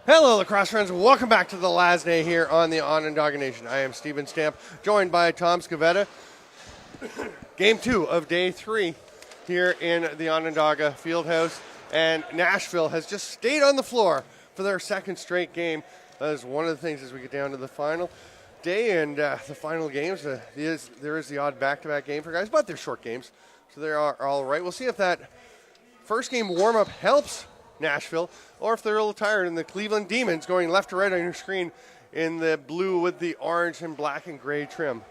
Hello, lacrosse friends. Welcome back to the LASNAI here on the Onondaga Nation. I am Steven Stamp, joined by Tom Scavetta. Game 2 of Day 3 here in the Onondaga Fieldhouse. And Nashville has just stayed on the floor for their second straight game. That is one of the things as we get down to the final day and the final games. There is the odd back-to-back game for guys, but they're short games, so they are all right. We'll see if that first game warm-up helps Nashville, or if they're a little tired, and the Cleveland Demons going left to right on your screen in the blue with the orange and black and gray trim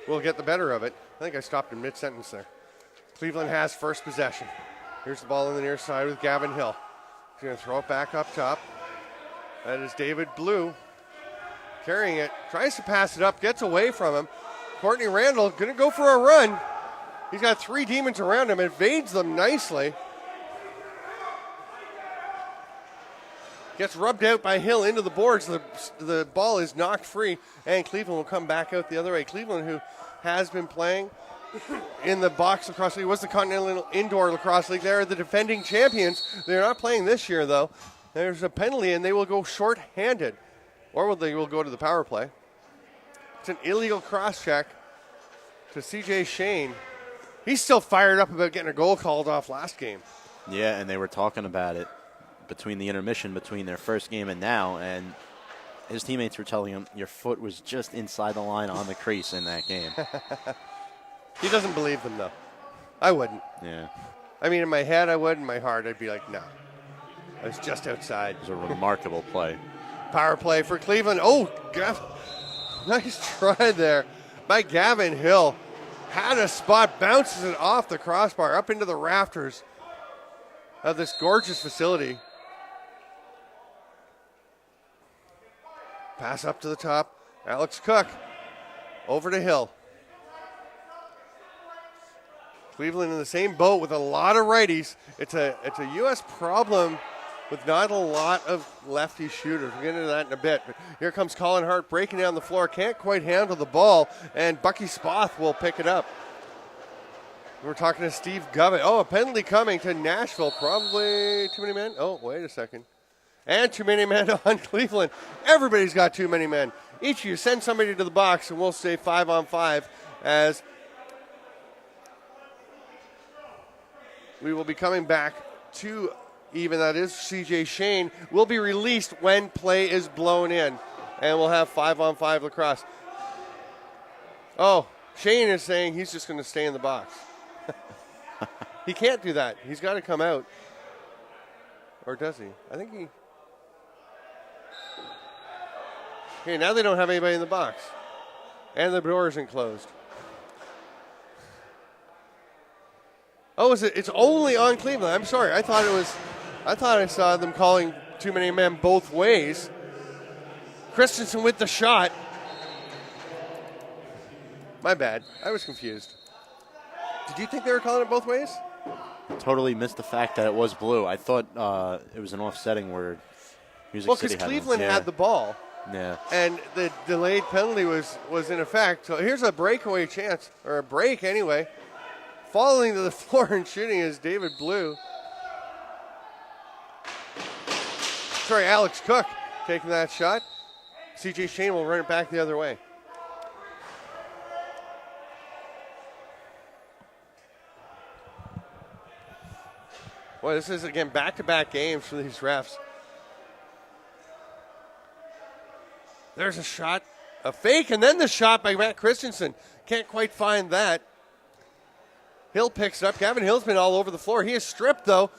will get the better of it. I think I stopped in mid-sentence there. Cleveland has first possession. Here's the ball on the near side with Gavin Hill. He's going to throw it back up top. That is David Blue carrying it, tries to pass it up, gets away from him. Courtney Randall going to go for a run. He's got three Demons around him, evades them nicely. Gets rubbed out by Hill into the boards. The ball is knocked free, and Cleveland will come back out the other way. Cleveland, who has been playing in the box lacrosse league, was the Continental Indoor Lacrosse League. They're the defending champions. They're not playing this year, though. There's a penalty, and they will go short-handed, or they will go to the power play. It's an illegal cross-check to C.J. Shane. He's still fired up about getting a goal called off last game. Yeah, and they were talking about it between the intermission, between their first game and now, and his teammates were telling him, your foot was just inside the line on the crease in that game. He doesn't believe them, though. I wouldn't. Yeah. I mean, in my head, I would. In my heart, I'd be like, no. I was just outside. It was a remarkable play. Power play for Cleveland. Oh, nice try there by Gavin Hill. Had a spot, bounces it off the crossbar up into the rafters of this gorgeous facility. Pass up to the top. Alex Cook over to Hill. Cleveland in the same boat with a lot of righties. It's a U.S. problem with not a lot of lefty shooters. We'll get into that in a bit. But here comes Colin Hart breaking down the floor. Can't quite handle the ball, and Bucky Spoth will pick it up. We're talking to Steve Govett. Oh, a penalty coming to Nashville. Probably too many men. Oh, wait a second. And too many men on Cleveland. Everybody's got too many men. Each of you send somebody to the box, and we'll say 5-on-5 as we will be coming back to even. That is C.J. Shane will be released when play is blown in, and we'll have 5-on-5 lacrosse. Oh, Shane is saying he's just going to stay in the box. He can't do that. He's got to come out. Or does he? I think he... Okay, now they don't have anybody in the box. And the door isn't closed. Oh, is it? It's only on Cleveland. I'm sorry. I thought I saw them calling too many men both ways. Christensen with the shot. My bad. I was confused. Did you think they were calling it both ways? Totally missed the fact that it was blue. I thought it was an offsetting where Music City had because Cleveland had the ball. Yeah. And the delayed penalty was in effect. So here's a breakaway chance, or a break anyway. Falling to the floor and shooting is David Blue. Sorry, Alex Cook taking that shot. C.J. Shane will run it back the other way. Boy, this is, again, back-to-back games for these refs. There's a shot, a fake, and then the shot by Matt Christensen. Can't quite find that. Hill picks it up. Gavin Hill's been all over the floor. He is stripped, though.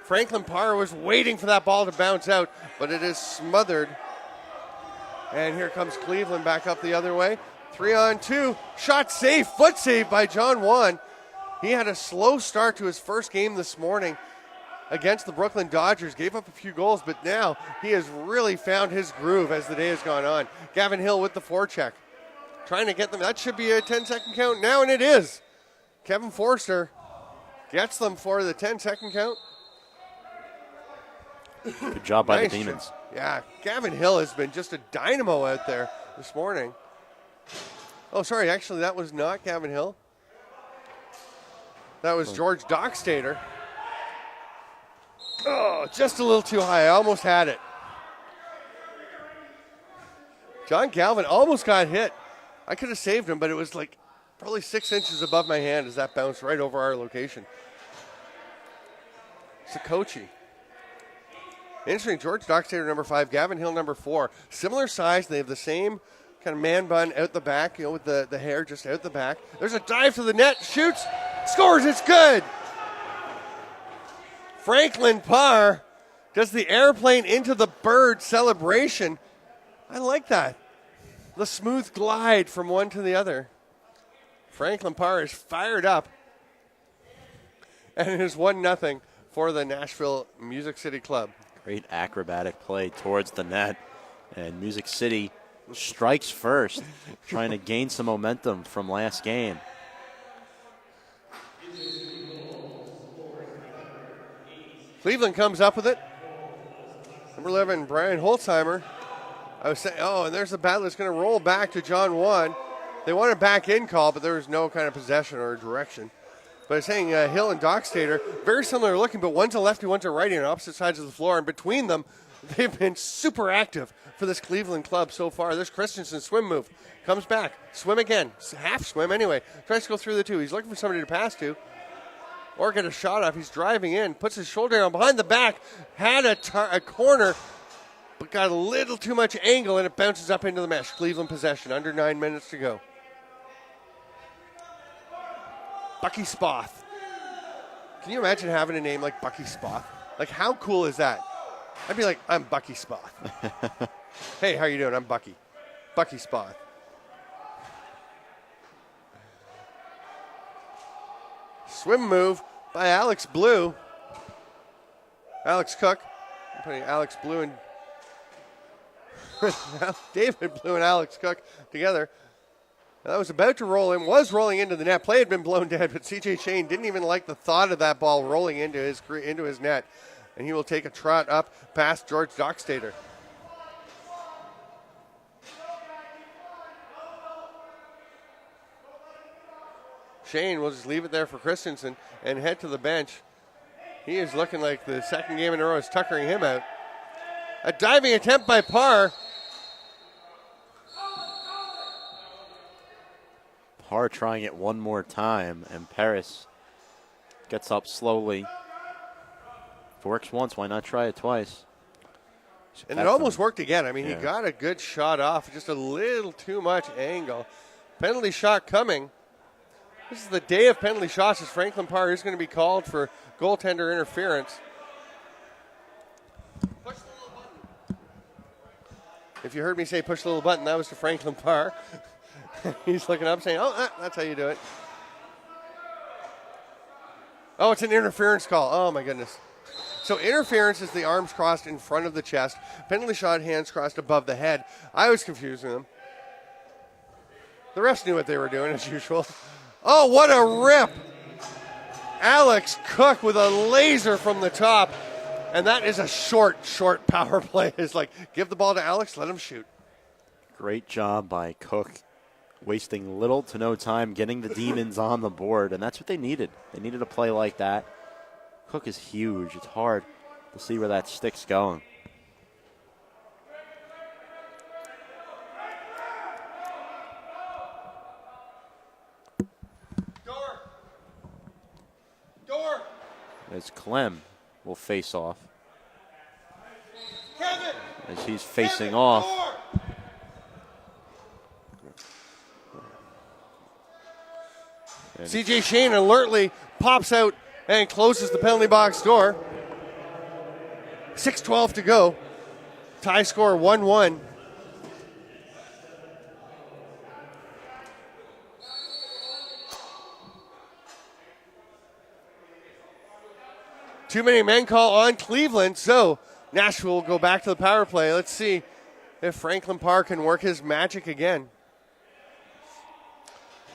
Franklin Parr was waiting for that ball to bounce out, but it is smothered. And here comes Cleveland back up the other way. 3-on-2. Shot safe, foot save by John Wan. He had a slow start to his first game this morning against the Brooklyn Dodgers. Gave up a few goals, but now he has really found his groove as the day has gone on. Gavin Hill with the forecheck. Trying to get them. That should be a 10-second count now, and it is. Kevin Forster gets them for the 10-second count. Good job by the Demons. Yeah, Gavin Hill has been just a dynamo out there this morning. Oh, sorry, actually that was not Gavin Hill. That was George Dockstader. Oh, just a little too high. I almost had it. John Galvin almost got hit. I could have saved him, but it was like probably 6 inches above my hand as that bounced right over our location. Sakochi. Interesting, George Dockstader, number 5, Gavin Hill, number 4. Similar size. They have the same kind of man bun out the back, with the hair just out the back. There's a dive to the net. Shoots. Scores. It's good. Franklin Parr does the airplane into the bird celebration. I like that. The smooth glide from one to the other. Franklin Parr is fired up. And it is 1-0 for the Nashville Music City Club. Great acrobatic play towards the net. And Music City strikes first, trying to gain some momentum from last game. Cleveland comes up with it. Number 11, Brian Holzheimer. I was saying, and there's the battle that's going to roll back to John Juan. They want a back-in call, but there was no kind of possession or direction. But I was saying Hill and Dockstader, very similar looking, but one's a lefty, one's a righty on opposite sides of the floor. And between them, they've been super active for this Cleveland club so far. There's Christensen, swim move. Comes back, swim again. Half swim anyway. Tries to go through the two. He's looking for somebody to pass to or get a shot off. He's driving in, puts his shoulder down behind the back, had a corner, but got a little too much angle, and it bounces up into the mesh. Cleveland possession, under 9 minutes to go. Bucky Spoth. Can you imagine having a name like Bucky Spoth? Like, how cool is that? I'd be like, I'm Bucky Spoth. Hey, how you doing? I'm Bucky. Bucky Spoth. Swim move by Alex Blue. Alex Cook. I'm putting Alex Blue and David Blue and Alex Cook together. That was about to roll in, was rolling into the net. Play had been blown dead, but C.J. Shane didn't even like the thought of that ball rolling into his net. And he will take a trot up past George Dockstader. Shane will just leave it there for Christensen and head to the bench. He is looking like the second game in a row is tuckering him out. A diving attempt by Parr. Parr trying it one more time, and Paris gets up slowly. If it works once, why not try it twice? And it almost worked again. I mean, He got a good shot off, just a little too much angle. Penalty shot coming. This is the day of penalty shots as Franklin Parr is going to be called for goaltender interference. Push the little button. If you heard me say push the little button, that was to Franklin Parr. He's looking up saying, that's how you do it. Oh, it's an interference call. Oh, my goodness. So interference is the arms crossed in front of the chest. Penalty shot, hands crossed above the head. I was confusing them. The refs knew what they were doing, as usual. Oh, what a rip. Alex Cook with a laser from the top. And that is a short power play. It's like, give the ball to Alex, let him shoot. Great job by Cook. Wasting little to no time getting the Demons on the board, and that's what they needed. They needed a play like that. Cook is huge. It's hard to see where that stick's going. Door. As Clem will face off. Kevin. As he's facing off. Door. C.J. Shane alertly pops out and closes the penalty box door. 6:12 to go. Tie score 1-1. Too many men call on Cleveland, so Nashville will go back to the power play. Let's see if Franklin Parr can work his magic again.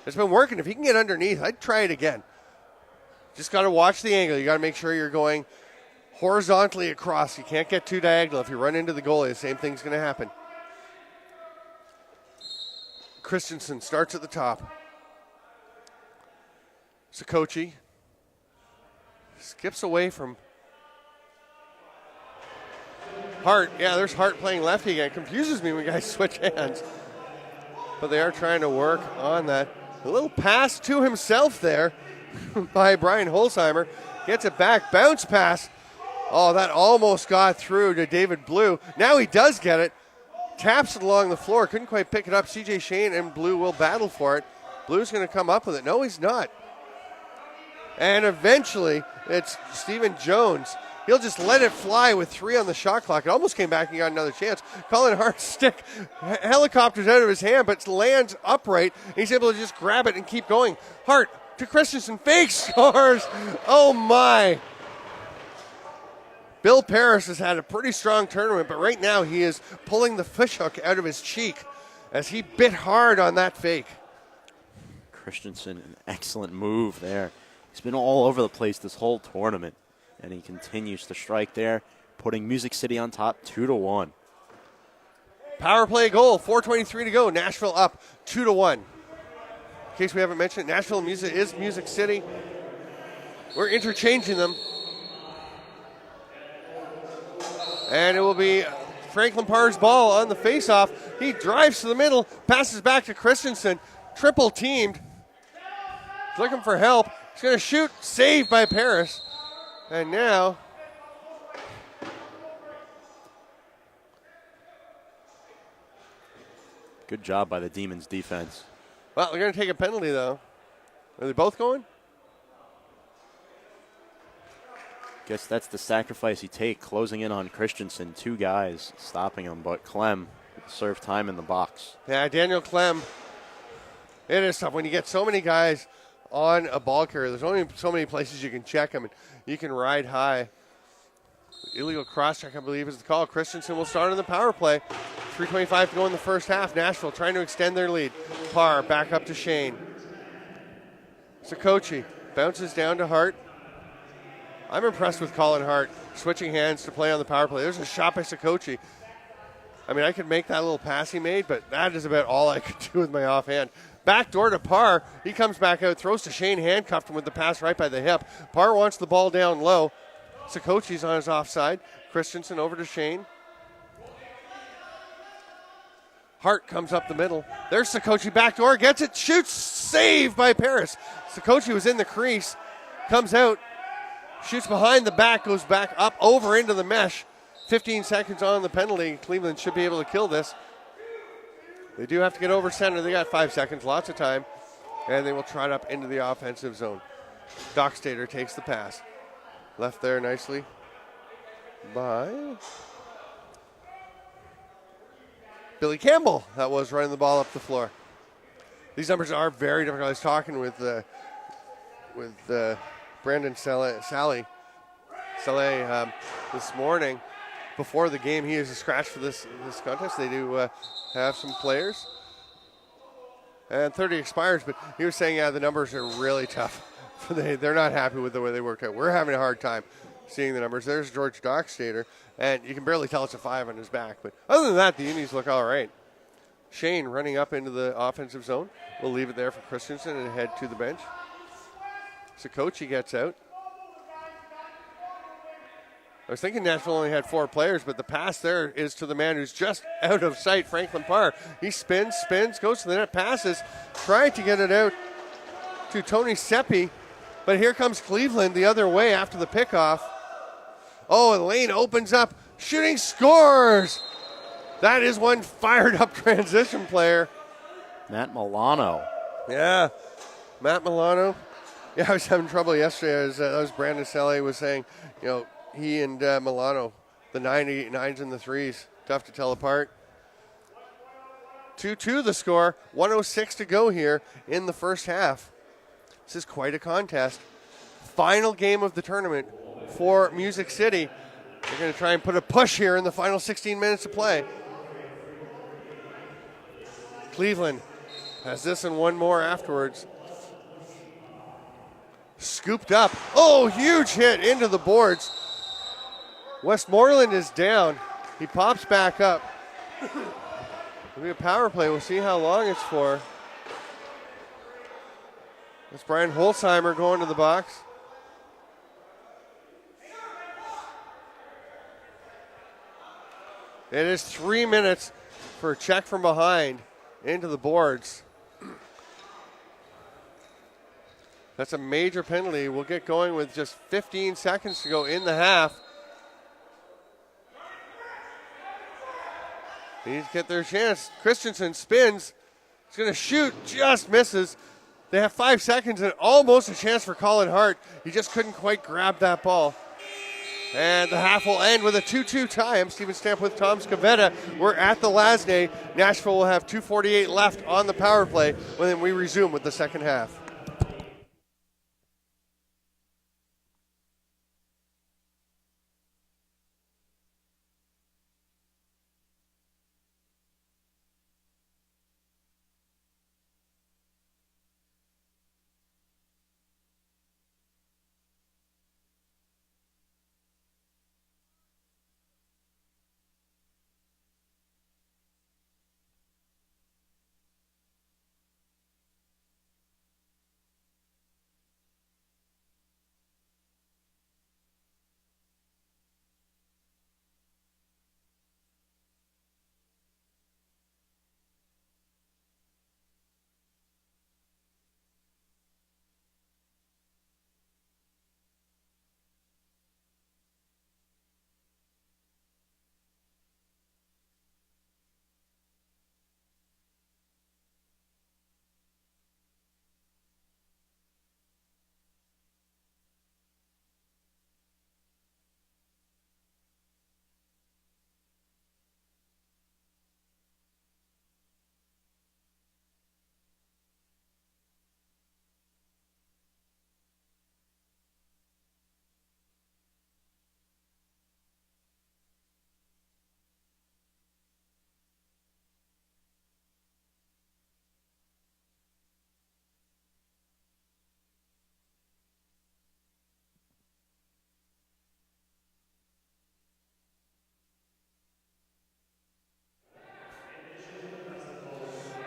It's been working. If he can get underneath, I'd try it again. Just got to watch the angle. You got to make sure you're going horizontally across. You can't get too diagonal. If you run into the goalie, the same thing's going to happen. Christensen starts at the top. Sakochi skips away from Hart, yeah, there's Hart playing lefty again. Confuses me when guys switch hands. But they are trying to work on that. A little pass to himself there by Brian Holzheimer. Gets it back, bounce pass. Oh, that almost got through to David Blue. Now he does get it. Taps it along the floor. Couldn't quite pick it up. CJ Shane and Blue will battle for it. Blue's going to come up with it. No, he's not. And eventually, it's Stephen Jones. He'll just let it fly with 3 on the shot clock. It almost came back and got another chance. Colin Hart's stick helicopters out of his hand, but lands upright. He's able to just grab it and keep going. Hart to Christensen. Fake scores. Oh, my. Bill Paris has had a pretty strong tournament, but right now he is pulling the fishhook out of his cheek as he bit hard on that fake. Christensen, an excellent move there. He's been all over the place this whole tournament, and he continues to strike there, putting Music City on top 2-1. Power play goal, 4:23 to go. Nashville up 2-1. In case we haven't mentioned it, Nashville is Music City. We're interchanging them. And it will be Franklin Parr's ball on the faceoff. He drives to the middle, passes back to Christensen. Triple teamed. He's looking for help. He's going to shoot. Saved by Paris. And now good job by the Demons defense. well, they're going to take a penalty, though. Are they both going? Guess that's the sacrifice you take, closing in on Christensen. 2 guys stopping him, but Clem serve time in the box. Yeah, Daniel Clem. It is tough when you get so many guys on a ball carrier. There's only so many places you can check them, and you can ride high. Illegal cross-check, I believe, is the call. Christensen will start on the power play. 3:25 to go in the first half. Nashville trying to extend their lead. Parr back up to Shane. Sakochi bounces down to Hart. I'm impressed with Colin Hart switching hands to play on the power play. There's a shot by Sakochi. I mean, I could make that little pass he made, but that is about all I could do with my offhand. Back door to Parr. He comes back out, throws to Shane, handcuffed him with the pass right by the hip. Parr wants the ball down low. Sakochi's on his offside. Christensen over to Shane. Hart comes up the middle. There's Sakochi, back door, gets it, shoots, saved by Paris. Sakochi was in the crease, comes out, shoots behind the back, goes back up over into the mesh. 15 seconds on the penalty. Cleveland should be able to kill this. They do have to get over center. They got 5 seconds, lots of time. And they will trot up into the offensive zone. Dockstader takes the pass. Left there nicely by Billy Campbell. That was running the ball up the floor. These numbers are very difficult. I was talking with Brandon Sally this morning before the game. He is a scratch for this contest. They do have some players. And 30 expires, but he was saying, yeah, the numbers are really tough. They're not happy with the way they worked out. We're having a hard time seeing the numbers. There's George Dockstader, and you can barely tell it's a 5 on his back. But other than that, the Unis look all right. Shane running up into the offensive zone. We'll leave it there for Christensen and head to the bench. Sakochi gets out. I was thinking Nashville only had 4 players, but the pass there is to the man who's just out of sight, Franklin Parr. He spins, goes to the net, passes, trying to get it out to Tony Seppi. But here comes Cleveland the other way after the pickoff. Oh, and Lane opens up, shooting, scores! That is one fired up transition player. Matt Milano. Yeah, Matt Milano. Yeah, I was having trouble yesterday. That was Brandon Selle was saying, you know, he and Milano, the 9s and the 3s, tough to tell apart. 2-2 the score, 1:06 to go here in the first half. This is quite a contest. Final game of the tournament for Music City. They're going to try and put a push here in the final 16 minutes of play. Cleveland has this and one more afterwards. Scooped up. Oh, huge hit into the boards. Westmoreland is down. He pops back up. It'll be a power play. We'll see how long it's for. That's Brian Holzheimer going to the box. It is 3 minutes for a check from behind into the boards. That's a major penalty. We'll get going with just 15 seconds to go in the half. They need to get their chance. Christensen spins. He's going to shoot. Just misses. They have 5 seconds and almost a chance for Colin Hart. He just couldn't quite grab that ball. And the half will end with a 2-2 tie. I'm Steven Stamp with Tom Scavetta. We're at the LASNAI. Nashville will have 2:48 left on the power play when we resume with the second half.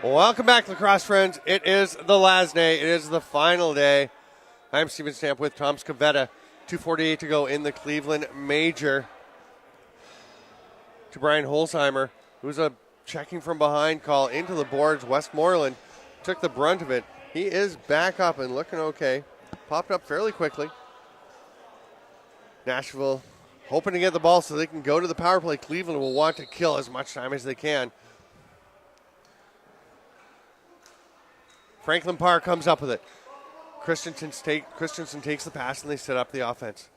Welcome back, lacrosse friends. It is the LASNAI. It is the final day. I'm Steven Stamp with Tom Scavetta. 2:48 to go in the Cleveland Major. To Brian Holzheimer, who's a checking from behind call into the boards. Westmoreland took the brunt of it. He is back up and looking okay. Popped up fairly quickly. Nashville hoping to get the ball so they can go to the power play. Cleveland will want to kill as much time as they can. Franklin Parr comes up with it. Christensen takes the pass and they set up the offense.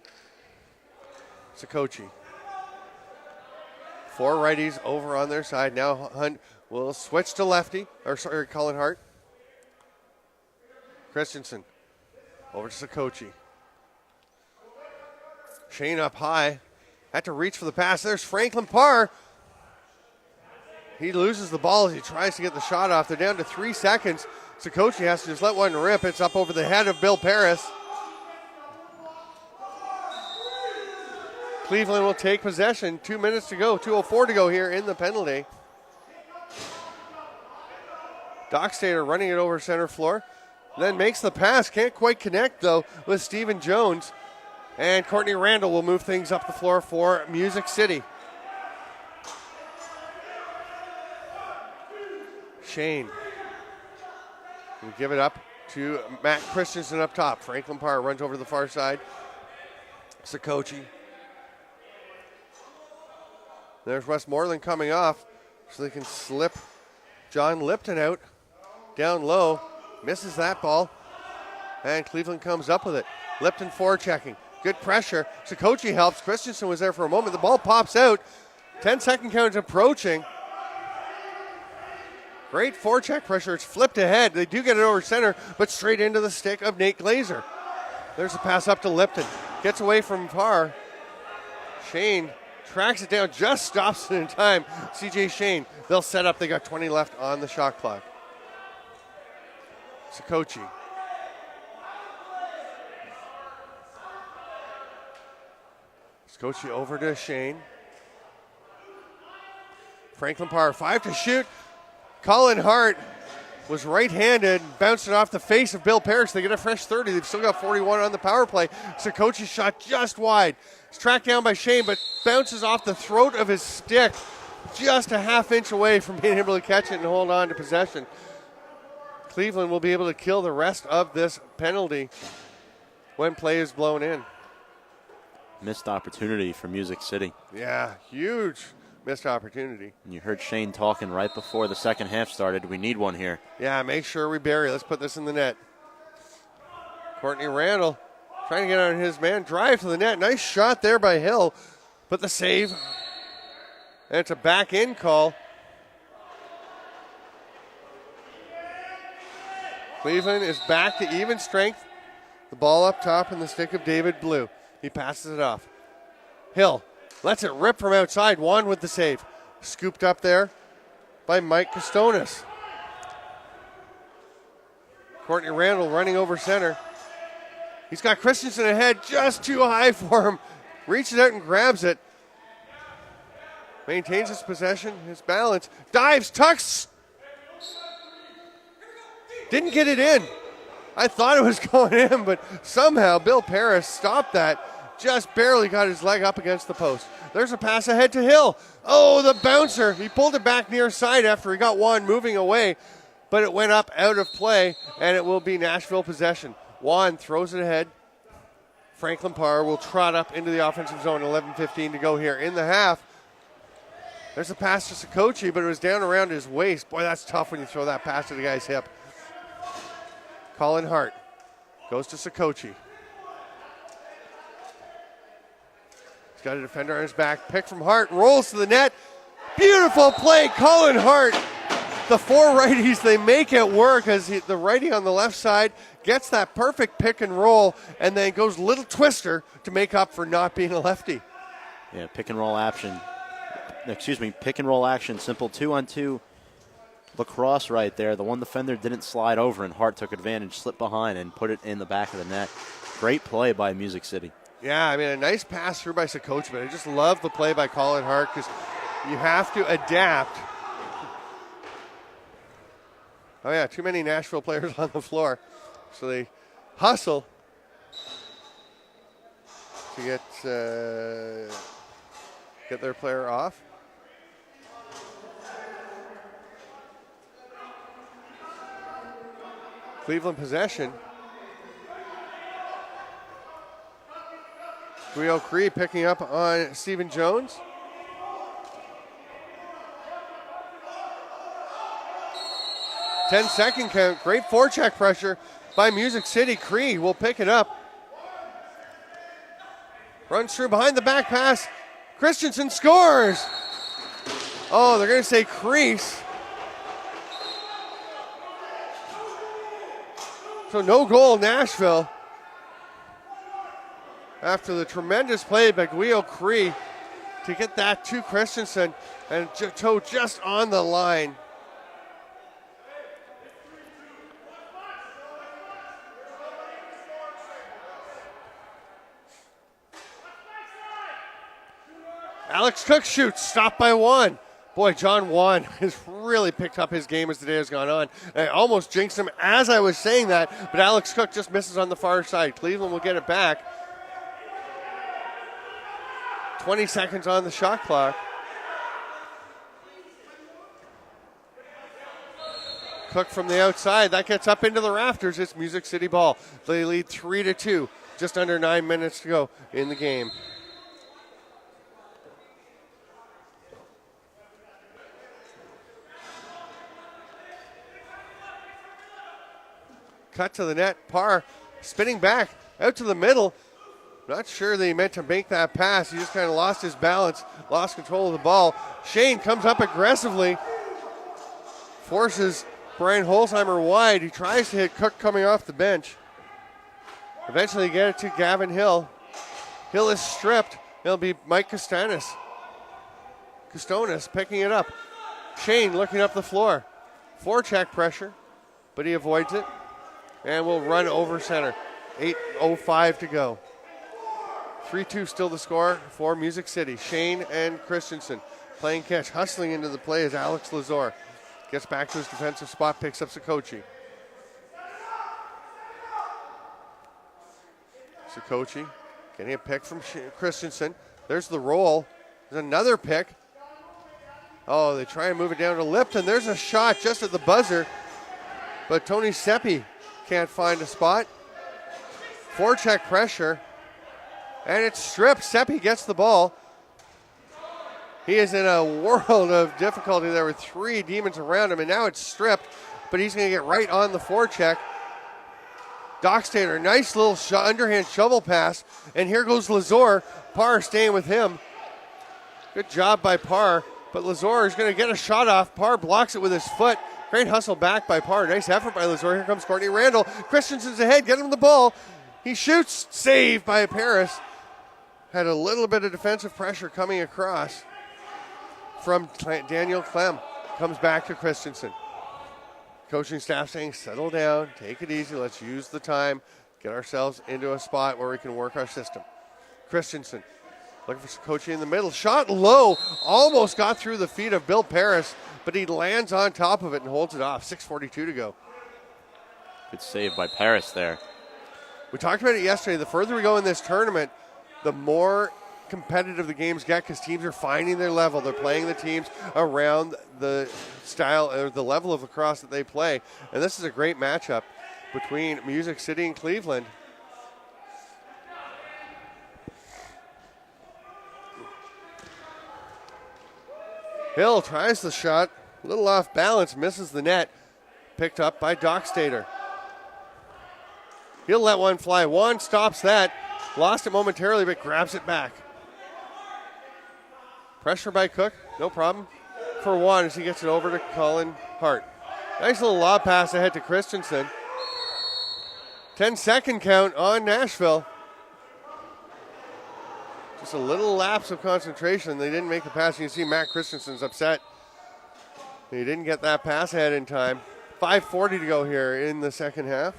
Sakochi. 4 righties over on their side. Now Hunt will switch to lefty, Colin Hart. Christensen over to Sakochi. Shane up high. Had to reach for the pass. There's Franklin Parr. He loses the ball as he tries to get the shot off. They're down to 3 seconds. Sakochi has to just let one rip. It's up over the head of Bill Paris. Cleveland will take possession. 2 minutes to go. 2:04 to go here in the penalty. Dockstader running it over center floor. Then makes the pass. Can't quite connect, though, with Stephen Jones. And Courtney Randall will move things up the floor for Music City. Shane. We give it up to Matt Christensen up top. Franklin Parr runs over to the far side. Sakochi. There's Westmoreland coming off so they can slip John Lipton out down low. Misses that ball. And Cleveland comes up with it. Lipton forechecking. Good pressure. Sakochi helps. Christensen was there for a moment. The ball pops out. 10-second count approaching. Great forecheck pressure. It's flipped ahead. They do get it over center, but straight into the stick of Nate Glazer. There's a pass up to Lipton. Gets away from Parr. Shane tracks it down, just stops it in time. CJ Shane, they'll set up. They got 20 left on the shot clock. Sakochi. Sakochi over to Shane. Franklin Parr, 5 to shoot. Colin Hart was right-handed, bounced it off the face of Bill Parrish. They get a fresh 30. They've still got 41 on the power play. Sakochi's shot just wide. It's tracked down by Shane, but bounces off the throat of his stick. just a half-inch away from being able to catch it and hold on to possession. Cleveland will be able to kill the rest of this penalty when play is blown in. Missed opportunity for Music City. Yeah, huge missed opportunity. And you heard Shane talking right before the second half started. We need one here. Yeah, make sure we bury. Let's put this in the net. Courtney Randall trying to get on his man. Drive to the net. Nice shot there by Hill. But the save. And it's a back-in call. Cleveland is back to even strength. The ball up top in the stick of David Blue. He passes it off. Hill lets it rip from outside. Juan with the save. Scooped up there by Mike Costonis. Courtney Randall running over center. He's got Christensen ahead, just too high for him. Reaches out and grabs it. Maintains his possession, his balance. Dives, tucks. Didn't get it in. I thought it was going in, but somehow Bill Paris stopped that. Just barely got his leg up against the post. There's a pass ahead to Hill. Oh, the bouncer. He pulled it back near side after he got Juan moving away, but it went up out of play, and it will be Nashville possession. Juan throws it ahead. Franklin Parr will trot up into the offensive zone. 11:15 to go here in the half. There's a pass to Sakochi, but it was down around his waist. Boy, that's tough when you throw that pass to the guy's hip. Colin Hart goes to Sakochi. He's got a defender on his back. Pick from Hart, rolls to the net. Beautiful play, Colin Hart. The four righties, they make it work as the righty on the left side gets that perfect pick and roll and then goes little twister to make up for not being a lefty. Yeah, pick and roll action. Pick and roll action. Simple 2-on-2 lacrosse right there. The one defender didn't slide over and Hart took advantage, slipped behind and put it in the back of the net. Great play by Music City. Yeah, I mean, a nice pass through by Sakochi, but I just love the play by Colin Hart because you have to adapt. Oh, yeah, too many Nashville players on the floor. So they hustle to get their player off. Cleveland possession. Guido Cree picking up on Stephen Jones. Ten-second count. Great forecheck pressure by Music City. Cree will pick it up. Runs through behind the back pass. Christensen scores. Oh, they're going to say crease. So no goal, Nashville. After the tremendous play by Guido Cree to get that to Christensen and toe just on the line. Alex Cook shoots, stopped by Juan. Boy, John Juan has really picked up his game as the day has gone on. I almost jinxed him as I was saying that, but Alex Cook just misses on the far side. Cleveland will get it back. 20 seconds on the shot clock. Cook from the outside. That gets up into the rafters. It's Music City ball. They lead 3-2. Just under 9 minutes to go in the game. Cut to the net. Parr spinning back out to the middle. Not sure that he meant to make that pass. He just kind of lost his balance, lost control of the ball. Shane comes up aggressively, forces Brian Holzheimer wide. He tries to hit Cook coming off the bench. Eventually get it to Gavin Hill. Hill is stripped. It'll be Mike Costonis picking it up. Shane looking up the floor. Forecheck pressure, but he avoids it. And will run over center. 8:05 to go. 3-2 still the score for Music City. Shane and Christensen playing catch. Hustling into the play is Alex Lazor. Gets back to his defensive spot, picks up Sakochi. Sakochi getting a pick from Christensen. There's the roll. There's another pick. Oh, they try and move it down to Lipton. There's a shot just at the buzzer, but Tony Seppi can't find a spot. Forecheck pressure, and it's stripped. Seppi gets the ball. He is in a world of difficulty. There were 3 Demons around him, and now it's stripped, but he's going to get right on the forecheck. Dockstader, nice little underhand shovel pass, and here goes Lazor. Parr staying with him. Good job by Parr, but Lazor is going to get a shot off. Parr blocks it with his foot. Great hustle back by Parr. Nice effort by Lazor. Here comes Courtney Randall. Christensen's ahead. Get him the ball. He shoots. Saved by Paris. Had a little bit of defensive pressure coming across from Daniel Clem. Comes back to Christensen. Coaching staff saying, settle down, take it easy, let's use the time, get ourselves into a spot where we can work our system. Christensen looking for some coaching in the middle. Shot low, almost got through the feet of Bill Paris, but he lands on top of it and holds it off. 6:42 to go. Good save by Paris there. We talked about it yesterday. The further we go in this tournament, the more competitive the games get because teams are finding their level. They're playing the teams around the style or the level of lacrosse that they play. And this is a great matchup between Music City and Cleveland. Hill tries the shot, a little off balance, misses the net. Picked up by Dockstader. He'll let one fly. Juan stops that. Lost it momentarily, but grabs it back. Pressure by Cook, no problem for Juan as he gets it over to Colin Hart. Nice little lob pass ahead to Christensen. 10-second count on Nashville. Just a little lapse of concentration. They didn't make the pass. You can see Matt Christensen's upset. He didn't get that pass ahead in time. 5:40 to go here in the second half.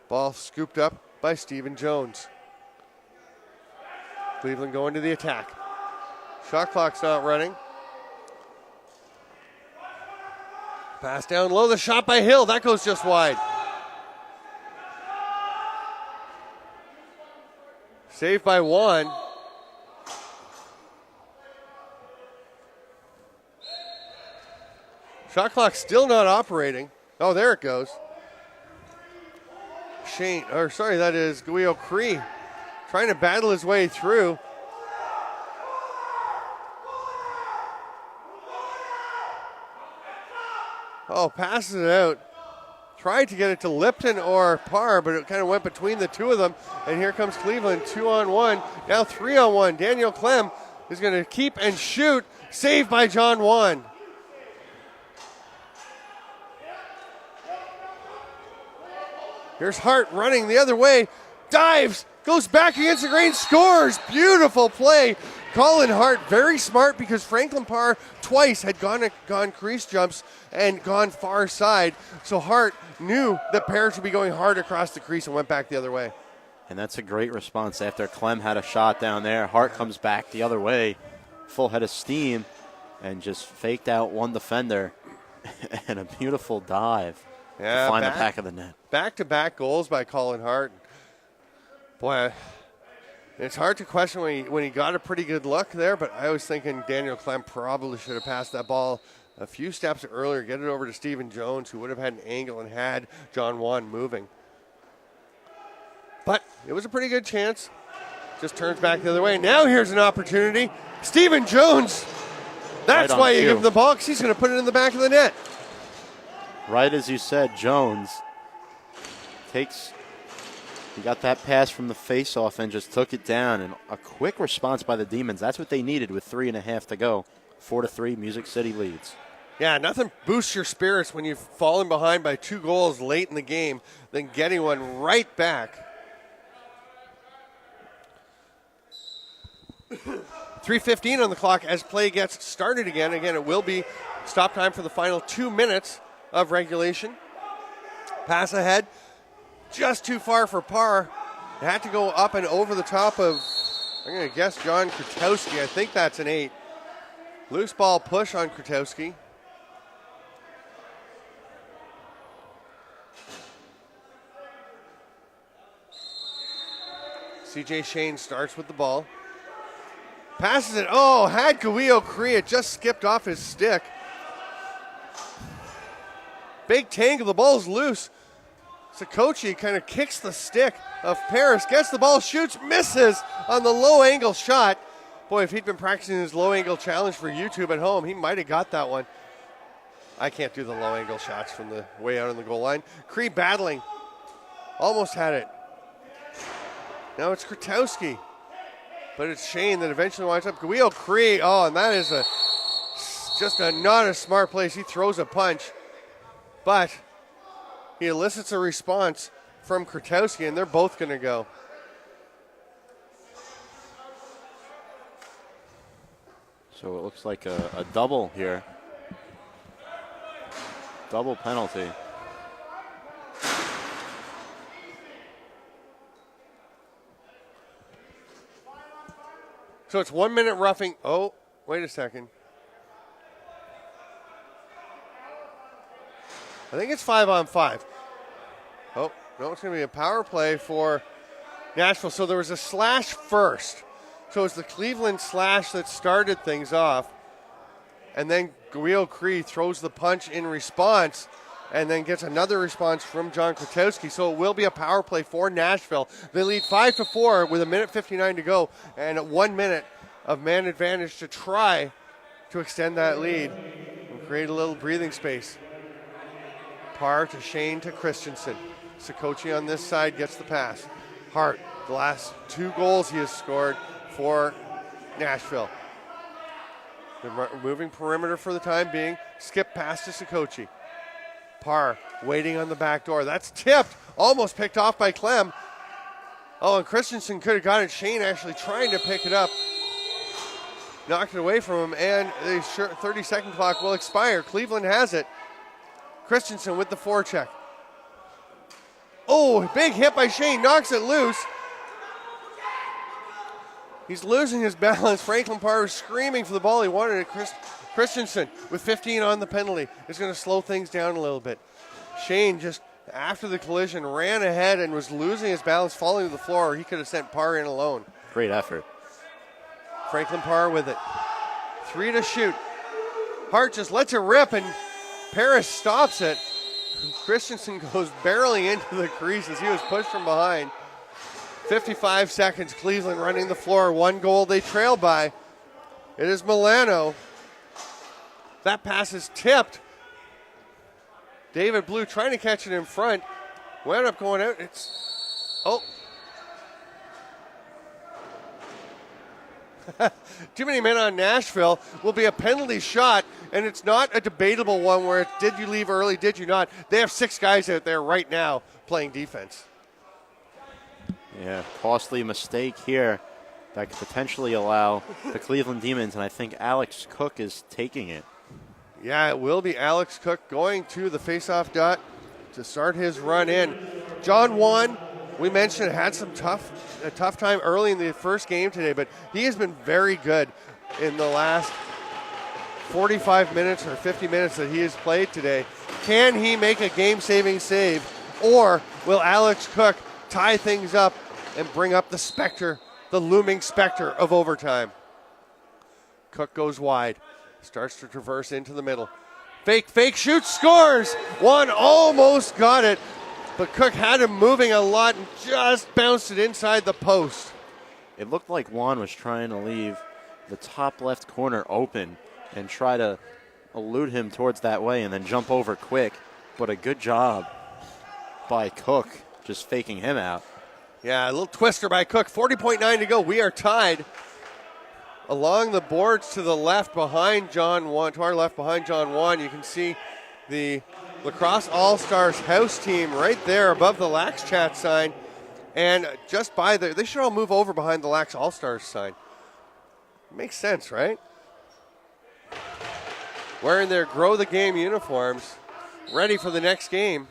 Ball scooped up by Stephen Jones. Cleveland going to the attack. Shot clock's not running. Pass down low. The shot by Hill. That goes just wide. Saved by Juan. Shot clock still not operating. Oh, there it goes. That is Guido Cree trying to battle his way through. Oh, passes it out. Tried to get it to Lipton or Parr, but it kind of went between the two of them. And here comes Cleveland, 2-on-1. Now 3-on-1. Daniel Clem is going to keep and shoot. Saved by John Juan. Here's Hart running the other way. Dives. Goes back against the grain. Scores. Beautiful play. Colin Hart, very smart because Franklin Parr twice had gone crease jumps and gone far side. So Hart knew that Parrish would be going hard across the crease and went back the other way. And that's a great response after Clem had a shot down there. Hart comes back the other way, full head of steam, and just faked out one defender and a beautiful dive to find the back of the net. Back-to-back goals by Colin Hart. Boy, it's hard to question when he got a pretty good look there, but I was thinking Daniel Clem probably should have passed that ball a few steps earlier, get it over to Stephen Jones, who would have had an angle and had John Juan moving. But it was a pretty good chance. Just turns back the other way. Now here's an opportunity. Stephen Jones. That's why you give him the ball, because he's going to put it in the back of the net. Right as you said, Jones he got that pass from the face-off and just took it down. And a quick response by the Demons. That's what they needed with 3.5 to go. 4-3, Music City leads. Yeah, nothing boosts your spirits when you've fallen behind by 2 goals late in the game than getting one right back. 3:15 on the clock as play gets started again. Again, it will be stop time for the final 2 minutes of regulation. Pass ahead. Just too far for Parr. It had to go up and over the top of, I'm going to guess, John Krutowski. I think that's an 8. Loose ball push on Krutowski. CJ Shane starts with the ball. Passes it. Oh, had Guillo Cree. It just skipped off his stick. Big tangle. The ball's loose. Sakochi kind of kicks the stick of Paris. Gets the ball, shoots, misses on the low angle shot. Boy, if he'd been practicing his low angle challenge for YouTube at home, he might have got that one. I can't do the low angle shots from the way out on the goal line. Cree battling. Almost had it. Now it's Krutowski. But it's Shane that eventually winds up. Guillo Cree. Oh, and that is not a smart place. He throws a punch. But he elicits a response from Krutowski, and they're both going to go. So it looks like a double here. Double penalty. So it's 1 minute roughing. Oh, wait a second. I think it's 5-on-5. Oh, no, it's going to be a power play for Nashville. So there was a slash first. So it's the Cleveland slash that started things off. And then Guillo Cree throws the punch in response and then gets another response from John Krutowski. So it will be a power play for Nashville. They lead 5-4 with 1:59 to go and 1 minute of man advantage to try to extend that lead and create a little breathing space. Parr to Shane to Christensen. Sakochi on this side gets the pass. Hart, the last 2 goals he has scored for Nashville. The moving perimeter for the time being. Skip pass to Sakochi. Parr waiting on the back door. That's tipped. Almost picked off by Clem. Oh, and Christensen could have got it. Shane actually trying to pick it up. Knocked it away from him, and the 30-second clock will expire. Cleveland has it. Christensen with the forecheck. Oh, big hit by Shane. Knocks it loose. He's losing his balance. Franklin Parr is screaming for the ball. He wanted it. Christensen with 15 on the penalty is going to slow things down a little bit. Shane just after the collision ran ahead and was losing his balance, falling to the floor. He could have sent Parr in alone. Great effort. Franklin Parr with it. 3 to shoot. Hart just lets it rip and Paris stops it. Christensen goes barreling into the crease as he was pushed from behind. 55 seconds, Cleveland running the floor. 1 goal they trail by. It is Milano. That pass is tipped. David Blue trying to catch it in front. Wound up going out. Oh. Too many men on Nashville. Will be a penalty shot, and it's not a debatable one where it's did you leave early, did you not? They have 6 guys out there right now playing defense. Yeah, costly mistake here that could potentially allow the Cleveland Demons, and I think Alex Cook is taking it. Yeah, it will be Alex Cook going to the faceoff dot to start his run in. John Juan, we mentioned, had a tough time early in the first game today, but he has been very good in the last 45 minutes or 50 minutes that he has played today. Can he make a game-saving save, or will Alex Cook tie things up and bring up the specter, the looming specter of overtime? Cook goes wide, starts to traverse into the middle. Fake, shoots, scores! Juan almost got it, but Cook had him moving a lot and just bounced it inside the post. It looked like Juan was trying to leave the top left corner open and try to elude him towards that way and then jump over quick, but a good job by Cook just faking him out. Yeah, a little twister by Cook. 40.9 to go. We are tied. Along the boards to the left behind John Juan, to our left behind John Juan, you can see the LaxAllStars house team right there above the Lax Chat sign. And just by there, they should all move over behind the LaxAllStars sign. Makes sense, right? Wearing their Grow the Game uniforms, ready for the next game.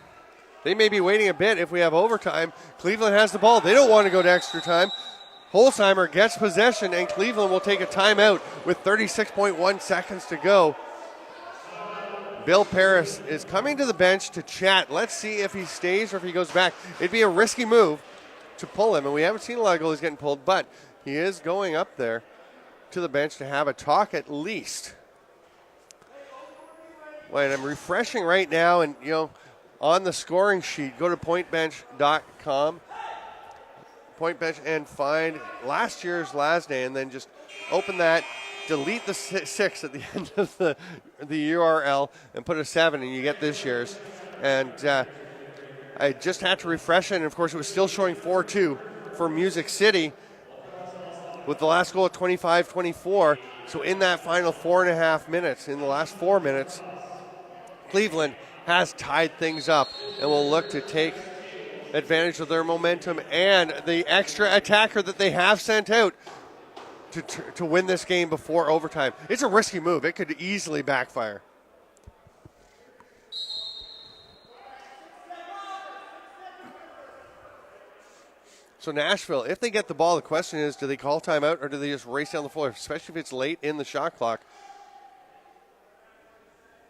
They may be waiting a bit if we have overtime. Cleveland has the ball. They don't want to go to extra time. Holzheimer gets possession, and Cleveland will take a timeout with 36.1 seconds to go. Bill Paris is coming to the bench to chat. Let's see if he stays or if he goes back. It'd be a risky move to pull him, and we haven't seen a lot of goalies getting pulled, but he is going up there to the bench to have a talk at least. Wait, I'm refreshing right now, and on the scoring sheet, go to pointbench.com, pointbench, and find last year's LASNAI, and then just open that, delete the 6 at the end of the URL, and put a 7, and you get this year's. And I just had to refresh it, and of course it was still showing 4-2 for Music City, with the last goal at 25-24. So in that final 4.5 minutes, in the last 4 minutes, Cleveland has tied things up and will look to take advantage of their momentum and the extra attacker that they have sent out to win this game before overtime. It's a risky move. It could easily backfire. So Nashville, if they get the ball, the question is, do they call timeout or do they just race down the floor, especially if it's late in the shot clock?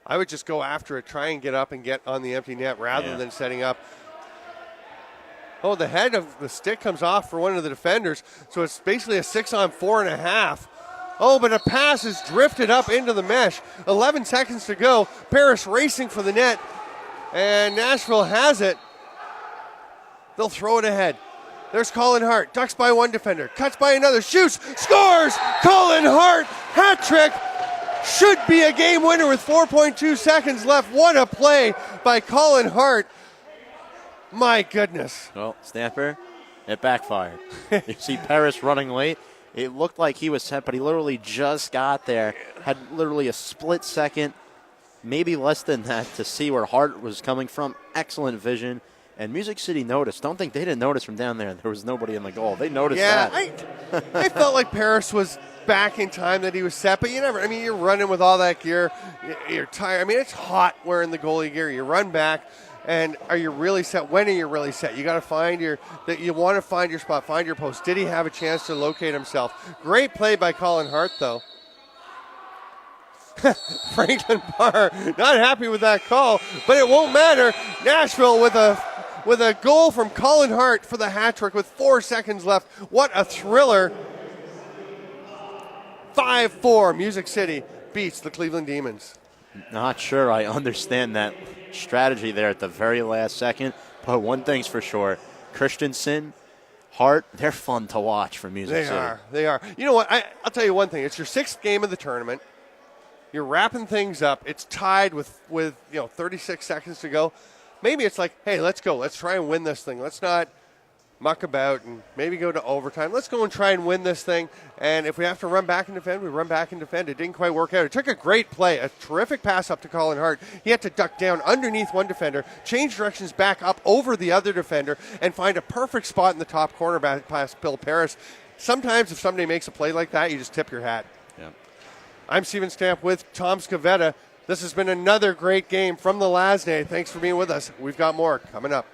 I would just go after it, try and get up and get on the empty net rather than setting up. Oh, the head of the stick comes off for one of the defenders, so it's basically a 6-on-4.5. Oh, but a pass is drifted up into the mesh. 11 seconds to go. Paris racing for the net, and Nashville has it. They'll throw it ahead. There's Colin Hart, ducks by one defender, cuts by another, shoots, scores! Colin Hart, hat trick! Should be a game winner with 4.2 seconds left. What a play by Colin Hart. My goodness. Well, Stamper, it backfired. You see Paris running late. It looked like he was set, but he literally just got there. Had literally a split second, maybe less than that, to see where Hart was coming from. Excellent vision. And Music City noticed. Don't think they didn't notice from down there. There was nobody in the goal. They noticed that. I felt like Paris was back in time that he was set, but you're running with all that gear. You're tired. I mean, it's hot wearing the goalie gear. You run back, and are you really set? When are you really set? You got to find you want to find your spot, find your post. Did he have a chance to locate himself? Great play by Colin Hart, though. Franklin Barr not happy with that call, but it won't matter. Nashville with a goal from Colin Hart for the hat trick with 4 seconds left. What a thriller. 5-4, Music City beats the Cleveland Demons. Not sure I understand that strategy there at the very last second, but one thing's for sure. Christensen, Hart, they're fun to watch for Music City. They are. You know what? I'll tell you one thing. It's your 6th game of the tournament. You're wrapping things up. It's tied with 36 seconds to go. Maybe it's like, hey, let's go. Let's try and win this thing. Let's not muck about and maybe go to overtime. Let's go and try and win this thing. And if we have to run back and defend, we run back and defend. It didn't quite work out. It took a great play, a terrific pass up to Colin Hart. He had to duck down underneath one defender, change directions back up over the other defender, and find a perfect spot in the top corner past Bill Paris. Sometimes if somebody makes a play like that, you just tip your hat. Yeah. I'm Steven Stamp with Tom Scavetta. This has been another great game from the LASNAI. Thanks for being with us. We've got more coming up.